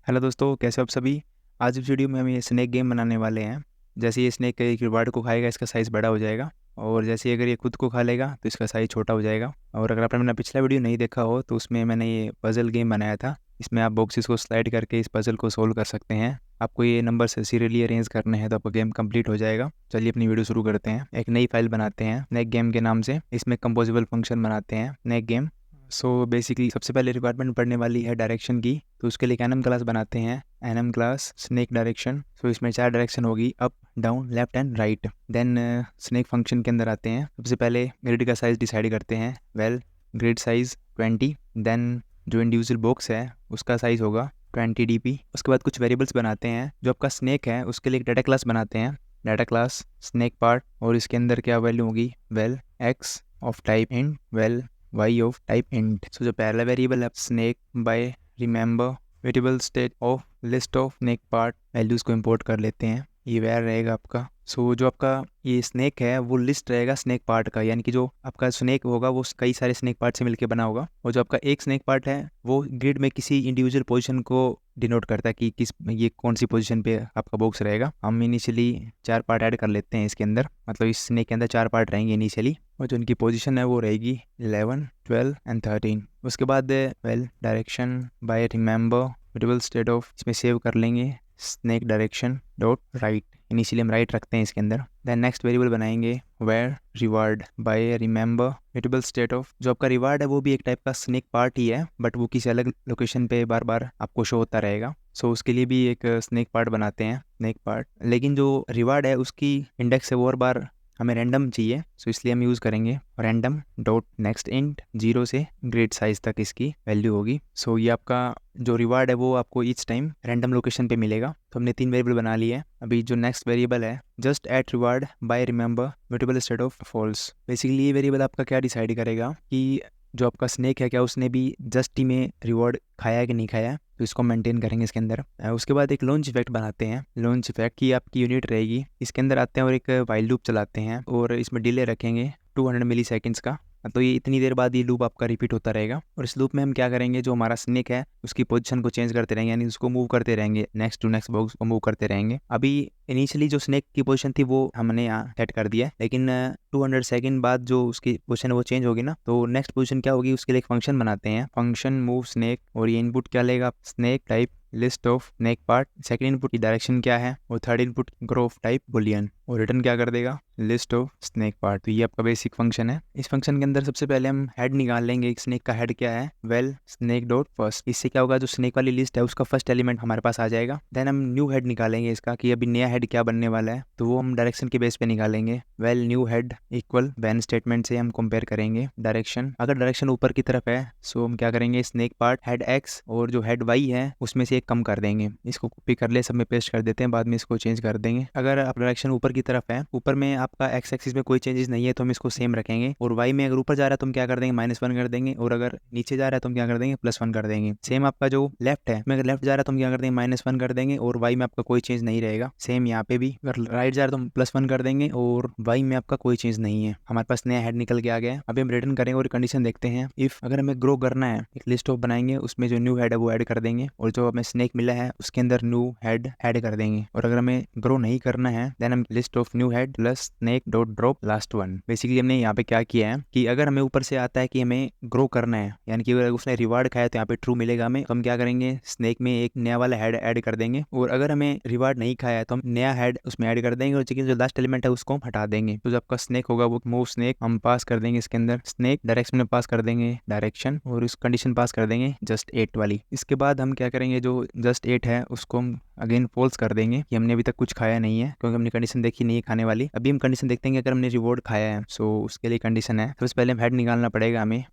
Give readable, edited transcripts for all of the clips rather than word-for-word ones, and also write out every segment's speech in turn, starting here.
Hello दोस्तों, कैसे हो आप सभी। आज इस वीडियो में हम ये स्नैक गेम बनाने वाले हैं। जैसे ये स्नैक एक रिवार्ड को खाएगा, इसका साइज़ बड़ा हो जाएगा। और जैसे अगर ये खुद को खा लेगा तो इसका साइज़ छोटा हो जाएगा। और अगर आपने मेरा पिछला वीडियो नहीं देखा हो तो उसमें मैंने ये पज़ल गेम बनाया था। इसमें आप बॉक्सेस को स्लाइड करके इस पज़ल को सोल्व कर सकते हैं। आपको ये नंबर से सीरियली अरेंज करने हैं तो आपका गेम कंप्लीट हो जाएगा। चलिए अपनी वीडियो शुरू करते हैं। एक नई फाइल बनाते हैं स्नैक गेम के नाम से। इसमें कंपोजिबल फंक्शन बनाते हैं स्नैक गेम। सो बेसिकली सबसे पहले रिक्वायरमेंट पड़ने वाली है डायरेक्शन की। तो उसके लिए एक एनम क्लास बनाते हैं, enum class snake direction. So इसमें 4 डायरेक्शन होगी, up, down, left and right. Then snake function के अंदर आते हैं। सबसे पहले ग्रिड का साइज़ डिसाइड करते हैं। Grid size 20। देन जो इंडिविजुअल बॉक्स है उसका साइज़ होगा 20 dp। उसके बाद कुछ वेरिएबल्स बनाते हैं। जो आपका स्नैक है उसके लिए एक डाटा क्लास बनाते हैं, डाटा क्लास स्नैक पार्ट। और इसके अंदर क्या वैल्यू होगी, x of type int, y of type int। So जो पहला वेरिएबल है snake by remember variable state of list of snake part values को इंपोर्ट कर लेते हैं। ये वैर रहेगा आपका। सो जो आपका ये स्नैक है वो लिस्ट रहेगा स्नैक पार्ट का, यानी कि जो आपका स्नैक होगा वो कई सारे स्नैक पार्ट से मिलकर बना होगा। और जो आपका एक स्नैक पार्ट है वो ग्रिड में किसी इंडिविजुअल पोजीशन को डिनोट करता है कि किस ये कौन सी पोजीशन पे आपका बॉक्स रहेगा। हम इनिशियली 4 पार्ट ऐड कर लेते हैं इसके अंदर, मतलब इस स्नैक के अंदर 4 पार्ट रहेंगे इनिशियली। और जो इनकी पोजीशन है वो रहेगी 11, 12 एंड 13। उसके बाद direction by remember variable state of, इसमें सेव कर लेंगे snake direction dot right. Initially हम राइट रखते हैं इसके अंदर। देन नेक्स्ट वेरिएबल बनाएंगे var reward by remember variable state of. जो आपका रिवार्ड है वो भी एक टाइप का स्नैक पार्ट ही है, बट वो किसी अलग लोकेशन पे बार बार आपको शो होता रहेगा। सो उसके लिए भी एक स्नैक पार्ट बनाते हैं, स्नैक पार्ट। लेकिन जो रिवार्ड है उसकी इंडेक्स है वो हर बार हमें रैंडम चाहिए। सो इसलिए हम यूज़ करेंगे रैंडम डॉट नेक्स्ट इंट 0 से ग्रेड साइज तक इसकी वैल्यू होगी। सो ये आपका जो रिवार्ड है वो आपको ईच टाइम रैंडम लोकेशन पे मिलेगा। तो हमने 3 वेरिएबल बना लिए हैं। अभी जो नेक्स्ट वेरिएबल है just ate reward by remember variable state of false. Basically ये वेरिएबल आपका क्या डिसाइड करेगा कि जो आपका स्नैक है क्या उसने भी जस्ट ही में रिवॉर्ड खाया है कि नहीं खाया है। तो इसको मेंटेन करेंगे इसके अंदर। उसके बाद एक लॉन्च इफेक्ट बनाते हैं। लॉन्च इफेक्ट की आपकी यूनिट रहेगी, इसके अंदर आते हैं और एक वाइल लूप चलाते हैं और इसमें डिले रखेंगे 200 मिली सेकेंड्स का। तो ये इतनी देर बाद ये लूप आपका रिपीट होता रहेगा। और इस लूप में हम क्या करेंगे, जो हमारा स्नैक है उसकी पोजीशन को चेंज करते रहेंगे, यानी उसको मूव करते रहेंगे, नेक्स्ट टू नेक्स्ट बॉक्स को मूव करते रहेंगे। अभी इनिशियली जो स्नैक की पोजीशन थी वो हमने यहाँ सेट कर दिया है, लेकिन 200 सेकंड बाद जो उसकी पोजीशन वो चेंज होगी ना, तो नेक्स्ट पोजीशन क्या होगी उसके लिए एक फंक्शन बनाते हैं, फंक्शन मूव स्नैक। और ये इनपुट क्या लेगा, snake type list of snake part. Second input की डायरेक्शन क्या है, और third input grow type boolean. और रिटर्न क्या कर देगा, लिस्ट ऑफ स्नैक पार्ट। तो ये आपका बेसिक फंक्शन है। इस फंक्शन के अंदर सबसे पहले हम हेड निकाल लेंगे। एक स्नैक का हेड क्या है, स्नैक डॉट फर्स्ट। इससे क्या होगा, जो स्नैक वाली लिस्ट है उसका फर्स्ट एलिमेंट हमारे पास आ जाएगा। देन हम न्यू हेड निकालेंगे इसका, कि अभी नया हेड क्या बनने वाला है, तो वो हम डायरेक्शन के बेस पे निकालेंगे। New head equal when statement से हम कंपेयर करेंगे डायरेक्शन। अगर डायरेक्शन ऊपर की तरफ है सो हम क्या करेंगे, स्नैक पार्ट हेड एक्स और जो हेड वाई है उसमें से एक कम कर देंगे। इसको कॉपी कर ले, सब में पेस्ट कर देते हैं, बाद में इसको चेंज कर देंगे। अगर आप डायरेक्शन ऊपर की तरफ है, ऊपर में आपका एक्स एक्सिस में कोई चेंजेस नहीं है तो हम इसको सेम रखेंगे। और वाई में अगर ऊपर जा रहा है तो हम क्या कर देंगे, -1 कर देंगे। और अगर नीचे जा रहा है तो हम क्या कर देंगे, +1 कर देंगे। सेम आपका जो लेफ्ट है, अगर लेफ्ट जा रहा है तो हम क्या कर देंगे, -1 कर देंगे। और वाई में आपका कोई चेंज नहीं रहेगा। सेम यहाँ पे भी अगर राइट जा रहा है तो हम +1 कर देंगे, और वाई में आपका कोई चेंज नहीं है। हमारे पास नया हेड निकल के आ गया है। अभी हम रिटर्न करेंगे और कंडीशन देखते हैं। इफ अगर हमें ग्रो करना है, एक लिस्ट ऑफ बनाएंगे, उसमें जो न्यू हेड है वो ऐड कर देंगे, और जो हमें स्नैक मिला है उसके अंदर न्यू हेड ऐड कर देंगे। और अगर हमें ग्रो नहीं करना है देन हम list of new head plus snake dot drop last one. Basically हमने यहाँ पे क्या किया है कि अगर हमें ऊपर से आता है कि हमें ग्रो करना है, यानी कि अगर उसने रिवार्ड खाया तो यहाँ पे ट्रू मिलेगा हमें, तो हम क्या करेंगे, स्नैक में एक नया वाला हेड ऐड कर देंगे। और अगर हमें रिवार्ड नहीं खाया है तो हम नया हेड उसमें ऐड कर देंगे, और लेकिन जो लास्ट एलिमेंट है उसको हम हटा देंगे। तो जो आपका स्नैक होगा वो मूव स्नैक हम पास कर देंगे इसके अंदर, स्नैक डायरेक्शन में पास कर देंगे डायरेक्शन, और उस कंडीशन पास कर देंगे जस्ट 8 वाली। इसके बाद हम क्या करेंगे, जो जस्ट 8 है उसको हम अगेन फॉल्स कर देंगे कि हमने अभी तक कुछ खाया नहीं है, क्योंकि हमने कंडीशन देखी नहीं है खाने वाली। अभी हम कंडीशन देखते हैं कि अगर हमने रिवॉर्ड खाया है, सो उसके लिए कंडीशन है सबसे पहले हम हेड निकालना पड़ेगा हमें।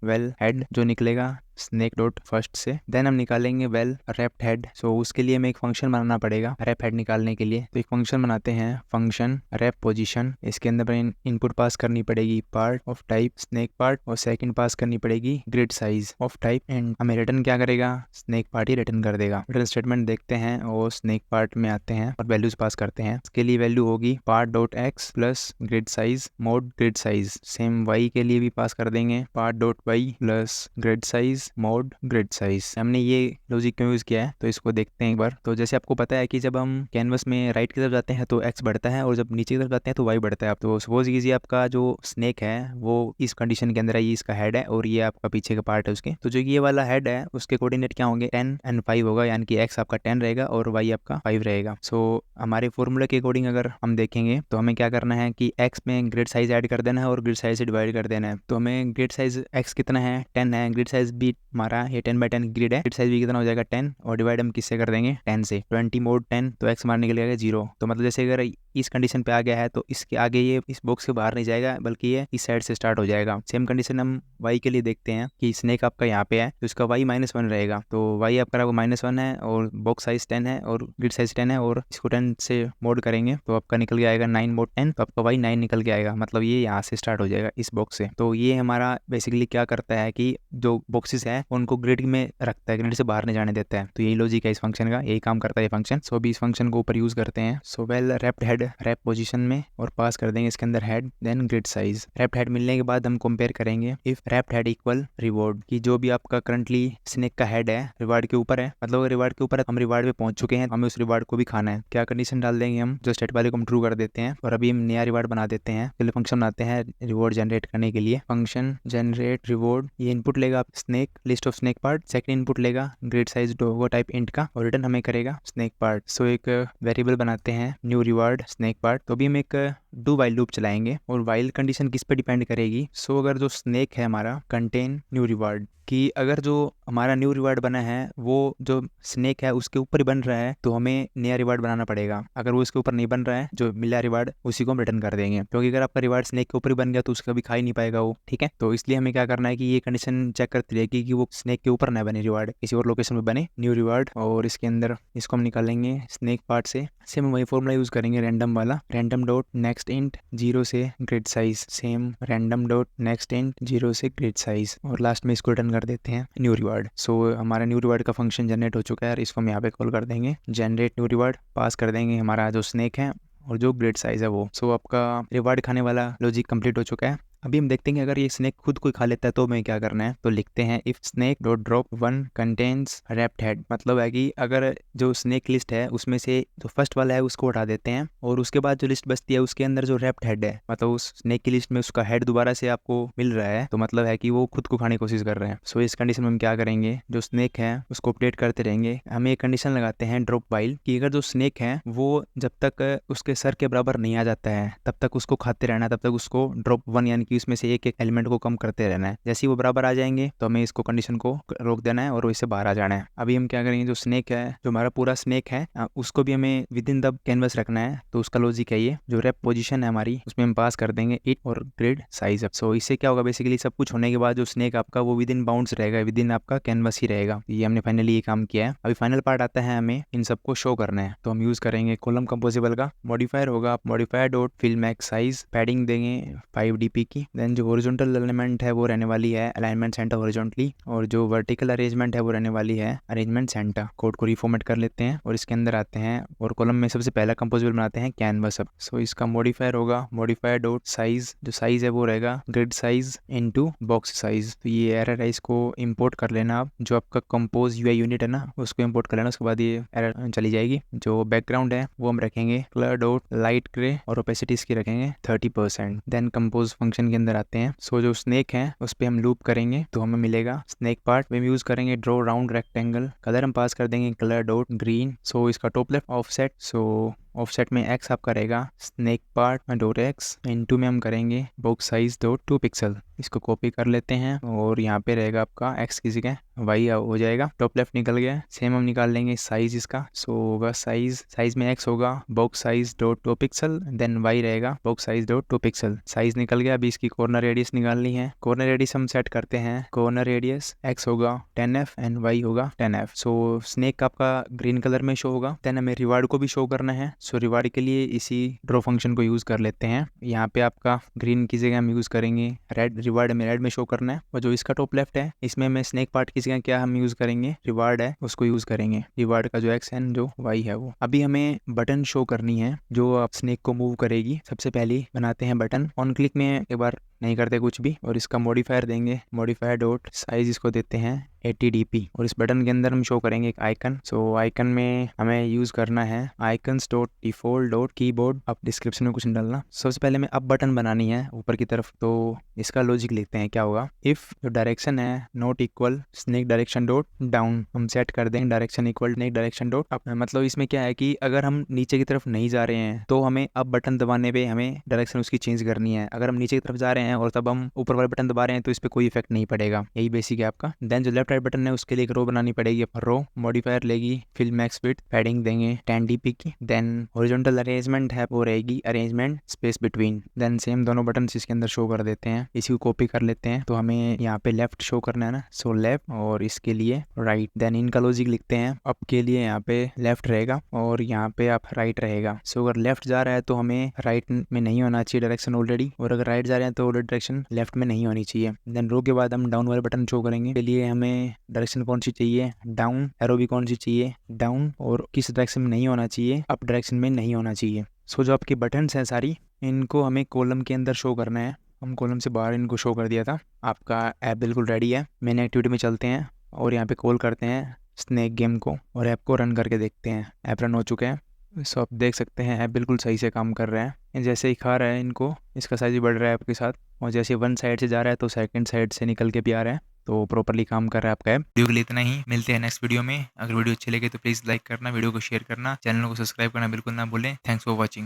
हेड जो निकलेगा स्नैक डॉट फर्स्ट से। देन हम निकालेंगे रेप्ट हेड। सो उसके लिए हमें एक फंक्शन बनाना पड़ेगा रेप हेड निकालने के लिए। तो एक फंक्शन बनाते हैं, फंक्शन रेप पोजीशन। इसके अंदर इनपुट पास करनी पड़ेगी part of type snake part, और सेकंड पास करनी पड़ेगी grid size of type and हमें रिटर्न क्या करेगा, स्नैक पार्ट ही रिटर्न कर देगा। रिटर्न स्टेटमेंट देखते हैं और स्नैक स्नेक पार्ट में आते हैं और वैल्यूज पास करते हैं। इसके लिए वैल्यू होगी part dot x plus grid size mod grid size. Same y के लिए भी पास कर देंगे part dot y plus grid size mod grid size. हमने ये लॉजिक क्यों यूज किया है तो इसको देखते हैं एक बार। तो जैसे आपको पता है कि जब हम कैनवस में राइट की तरफ जाते हैं तो एक्स बढ़ता है और जब नीचे की तरफ जाते हैं तो वाई बढ़ता है। तो सपोज कीजिए आपका जो स्नेक है वो इस कंडीशन के अंदर है, ये इसका हेड है और ये आपका पीछे का पार्ट है उसके। तो जो ये वाला हेड है उसके कोऑर्डिनेट क्या होंगे 10 एंड 5 होगा, यानी कि एक्स आपका 10 रहेगा और वाई आपका 5 रहेगा। सो हमारे फॉर्मूला के अकॉर्डिंग अगर हम देखेंगे तो हमें क्या करना है कि एक्स में ग्रिड साइज ऐड कर देना है और ग्रिड साइज से डिवाइड कर देना है। तो हमें ग्रिड साइज एक्स कितना है 10 है, ग्रिड साइज भी हमारा ये 10/10 ग्रिड है, ग्रिड साइज भी कितना हो जाएगा 10 और डिवाइड हम किससे कर देंगे 10 से। 20 मोड 10 तो एक्स हमारा निकल जाएगा 0। तो मतलब जैसे अगर इस कंडीशन पे आ गया है तो इसके आगे ये इस बॉक्स के बाहर नहीं जाएगा बल्कि ये इस साइड से स्टार्ट हो जाएगा। सेम कंडीशन हम वाई के लिए देखते हैं कि स्नेक आपका यहाँ पे है तो इसका वाई -1 रहेगा। तो वाई आपका -1 है और बॉक्स साइज 10 है और ग्रिड साइज 10 है और इसको 10 से मोड करेंगे तो आपका निकल के आएगा 9 मोड 10। तो आपका वाई 9 निकल के आएगा, मतलब ये यहाँ से स्टार्ट हो जाएगा इस बॉक्स से। तो ये हमारा बेसिकली क्या करता है कि जो बॉक्सेस है उनको ग्रिड में रखता है, ग्रिड से बाहर नहीं जाने देता है। तो यही लॉजिक है इस फंक्शन का, यही काम करता है ये फंक्शन। सो अभी इस फंक्शन को ऊपर यूज करते हैं। So val wrapped head wrap position में और पास कर देंगे इसके अंदर head then grid size. Wrapped head मिलने के बाद हम कंपेयर करेंगे if wrapped head equal reward की जो भी आपका करंटली स्नेक का हेड है रिवार्ड के ऊपर है, मतलब रिवार्ड के ऊपर है, हम रिवार्ड पे पहुंच चुके हैं, हमें उस रिवार्ड को भी खाना है। क्या कंडीशन डाल देंगे हम, जो स्टेट वाले को हम ट्रू कर देते हैं और अभी हम नया रिवार्ड बना देते हैं। पहले फंक्शन बनाते हैं रिवॉर्ड जनरेट करने के लिए। फंक्शन जनरेट रिवॉर्ड, ये इनपुट लेगा snake list of snake part, second input लेगा ग्रिड साइज डोगो टाइप इंट का और रिटर्न हमें करेगा स्नेक पार्ट। सो एक वेरिएबल बनाते हैं न्यू रिवार्ड स्नेक पार्ट। तो अभी हम एक डू वाइल लूप चलाएंगे और वाइल कंडीशन किस पे डिपेंड करेगी। सो अगर जो स्नेक है हमारा कंटेन न्यू रिवार्ड कि अगर जो हमारा न्यू रिवार्ड बना है वो जो स्नेक है उसके ऊपर ही बन रहा है तो हमें नया रिवार्ड बनाना पड़ेगा। अगर वो इसके ऊपर नहीं बन रहा है जो मिला रिवार्ड उसी को हम रिटर्न कर देंगे, क्योंकि अगर आपका रिवार्ड स्नेक के ऊपर ही बन गया तो उसका भी खा ही नहीं पाएगा वो, ठीक है। तो इसलिए हमें क्या करना है कि ये कंडीशन चेक करती रहेगी कि वो स्नेक के ऊपर ना बने रिवार्ड, किसी और लोकेशन में बने न्यू रिवार्ड। और इसके अंदर इसको हम निकालेंगे स्नेक पार्ट से। सेम वही फॉर्मूला यूज करेंगे रैंडम वाला, रैंडम डॉट नेक्स्ट इंट 0 से grid size, same random dot next int 0 से ग्रिड साइज और लास्ट में इसको रिटर्न कर देते हैं न्यू रिवार्ड। सो हमारा न्यू रिवार्ड का फंक्शन जनरेट हो चुका है और इसको हम यहाँ पे कॉल कर देंगे जनरेट न्यू रिवार्ड, पास कर देंगे हमारा जो स्नेक है और जो ग्रिड साइज है वो। सो आपका रिवार्ड खाने वाला लॉजिक कंप्लीट हो चुका है। अभी हम देखते हैं अगर ये स्नेक खुद कोई खा लेता है तो हमें क्या करना है। तो लिखते हैं if snake dot drop 1 contains wrapped head, मतलब है कि अगर जो स्नेक लिस्ट है उसमें से जो फर्स्ट वाला है उसको हटा देते हैं और उसके बाद जो लिस्ट बचती है उसके अंदर जो रैप्ड हेड है, मतलब उस स्नेक की लिस्ट में उसका हेड दोबारा से आपको मिल रहा है तो मतलब है कि वो खुद को खाने की कोशिश कर रहे हैं। सो इस कंडीशन में हम क्या करेंगे, जो स्नेक है उसको अपडेट करते रहेंगे। हम एक कंडीशन लगाते हैं ड्रॉप वाइल कि अगर जो स्नेक है वो जब तक उसके सर के बराबर नहीं आ जाता है तब तक उसको खाते रहना है, तब तक उसको ड्रॉप 1 यानी कि उसमें से एक एलिमेंट को कम करते रहना है। जैसे ही वो बराबर आ जाएंगे तो हमें इसको कंडीशन को रोक देना है और इससे बाहर आ जाना है। अभी हम क्या करेंगे, जो स्नेक है जो हमारा पूरा स्नेक है उसको भी हमें विद इन द कैनवस रखना है। तो उसका लॉजिक है ये जो रैप पोजीशन है हमारी उसमें हम पास कर देंगे इट और ग्रिड साइज। सो इससे क्या होगा, बेसिकली सब कुछ होने के बाद जो स्नेक आपका वो विद इन बाउंड्स रहेगा, विद इन आपका कैनवस ही रहेगा। ये हमने फाइनली ये काम किया है। अभी फाइनल पार्ट आता है, हमें इन सबको शो करना है। तो हम यूज करेंगे कॉलम कंपोजिबल का मॉडिफायर होगा modifier dot fill max size, padding देंगे 5 dp की। देन जो हॉरिजॉन्टल एलिमेंट है वो रहने वाली है अलाइनमेंट सेंटर हॉरिजॉन्टली और जो वर्टिकल अरेंजमेंट है वो रहने वाली है अरेंजमेंट सेंटर। कोड को रिफॉर्मेट कर लेते हैं और इसके अंदर आते हैं और कॉलम में सबसे पहला कंपोजिबल बनाते हैं कैनवस। अब सो इसका मॉडिफायर होगा मॉडिफायर डॉट साइज, जो साइज है वो रहेगा grid size into box size. तो ये एरर है, इसको इंपोर्ट कर लेना आप। जो आपका कंपोज यूआई यूनिट है ना उसको इंपोर्ट कर लेना, उसके बाद ये एरर चली जाएगी। जो बैकग्राउंड है वो हम रखेंगे कलर डॉट लाइट ग्रे और ओपेसिटी इसकी रखेंगे 30%। देन कंपोज फंक्शन के अंदर आते हैं। सो जो स्नेक है उस पर हम लूप करेंगे तो हमें मिलेगा स्नेक पार्ट में यूज करेंगे ड्रॉ राउंड रेक्टेंगल। कलर हम पास कर देंगे कलर डॉट ग्रीन। सो इसका टॉप लेफ्ट ऑफसेट, सो ऑफसेट में एक्स आपका रहेगा snake part dot x, into में हम करेंगे बॉक्स साइज डॉट 2 पिक्सल। इसको कॉपी कर लेते हैं और यहाँ पे रहेगा आपका एक्स की जगह वाई हो जाएगा। टॉप लेफ्ट निकल गया। सेम हम निकाल लेंगे साइज इसका। सो होगा साइज में एक्स होगा box size dot 2 pixel, then y रहेगा box size dot 2 pixel. Size निकल गया। अभी इसकी कॉर्नर रेडियस निकालनी है। कॉर्नर रेडियस हम सेट करते हैं, कॉर्नर रेडियस एक्स होगा 10f एंड वाई होगा 10f। सो स्नेक आपका ग्रीन कलर में शो होगा। देन हमें रिवार्ड को भी शो करना है। सो रिवार्ड के लिए इसी ड्रॉ फंक्शन को यूज कर लेते हैं। यहाँ पे आपका ग्रीन की जगह हम यूज करेंगे रेड, रिवार्ड में रेड में शो करना है। और जो इसका टॉप लेफ्ट है इसमें मैं स्नेक पार्ट की जगह क्या हम यूज़ करेंगे, रिवार्ड है उसको यूज़ करेंगे। रिवार्ड का जो एक्स एंड जो वाई है वो। अभी हमें बटन शो करनी है जो आप स्नेक को मूव करेगी। सबसे पहले बनाते हैं बटन, ऑन क्लिक में एक बार नहीं करते कुछ भी, और इसका मॉडिफायर देंगे, मॉडिफायर डॉट साइज इसको देते हैं 80dp, और इस बटन के अंदर हम शो करेंगे एक आइकन। सो आइकन में हमें यूज़ करना है icons dot default dot keyboard. अब डिस्क्रिप्शन में कुछ नहीं डालना। सबसे पहले में अब बटन बनानी है ऊपर की तरफ, तो इसका लॉजिक लिखते हैं क्या होगा। इफ़ जो डायरेक्शन है not equal snake direction dot down, हम सेट कर देंगे direction equal snake direction dot up. मतलब इसमें क्या है कि अगर हम नीचे की तरफ नहीं जा रहे हैं तो हमें अब बटन दबाने पे हमें डायरेक्शन उसकी चेंज करनी है। अगर हम नीचे की तरफ जा रहे हैं और तब हम ऊपर वाले बटन दबा रहे हैं तो इस पर कोई इफेक्ट नहीं पड़ेगा। यही बेसिक है आपका। देन जो लेफ्ट राइट बटन है उसके लिए एक रो बनानी पड़ेगी। रो मॉडिफायर लेगी फिल मैक्स विड्थ, पैडिंग देंगे 10dp की। देन हॉरिजॉन्टल अरेंजमेंट है वो रहेगी arrangement space between. Then same दोनों बटन इसके अंदर शो कर देते हैं। इसी को कॉपी कर लेते हैं, तो हमें यहाँ पे लेफ्ट शो करना है ना, सो लेफ्ट, और इसके लिए राइट। देन इनका लॉजिक लिखते हैं, अप के लिए यहाँ पे लेफ्ट रहेगा और यहाँ पे आप राइट रहेगा। सो अगर लेफ्ट जा रहा है तो हमें राइट में नहीं होना चाहिए डायरेक्शन ऑलरेडी, और अगर राइट जा रहे हैं तो ऑलरेडी डायरेक्शन लेफ्ट में नहीं होनी चाहिए। देन रो के बाद हम डाउन वाले बटन शो करेंगे। के लिए हमें डायरेक्शन कौन सी चाहिए, डाउन। एरो भी कौन सी चाहिए, डाउन, और किस डायरेक्शन में नहीं होना चाहिए, अप डायरेक्शन में नहीं होना चाहिए। सो जो आपकी बटन्स हैं सारी, इनको हमें कॉलम के अंदर शो करना है। हम कॉलम से बाहर इनको शो कर दिया था। आपका ऐप बिल्कुल रेडी है। मेन एक्टिविटी में चलते हैं और यहाँ पे कॉल करते हैं स्नेक गेम को, और ऐप को रन करके देखते हैं। ऐप रन हो चुके हैं। सो आप देख सकते हैं ऐप बिल्कुल सही से काम कर रहा है। जैसे ही खा रहा है इनको, इसका साइज भी बढ़ रहा है ऐप के साथ, और जैसे वन साइड से जा रहा है तो सेकंड साइड से निकल के भी आ रहा है। तो प्रॉपरली काम कर रहा है आपका ऐप। वीडियो के लिए इतना ही, मिलते हैं नेक्स्ट वीडियो में। अगर वीडियो अच्छी लगे तो प्लीज़ लाइक करना, वीडियो को शेयर करना, चैनल को सब्सक्राइब करना बिल्कुल ना भूलें। Thanks for watching.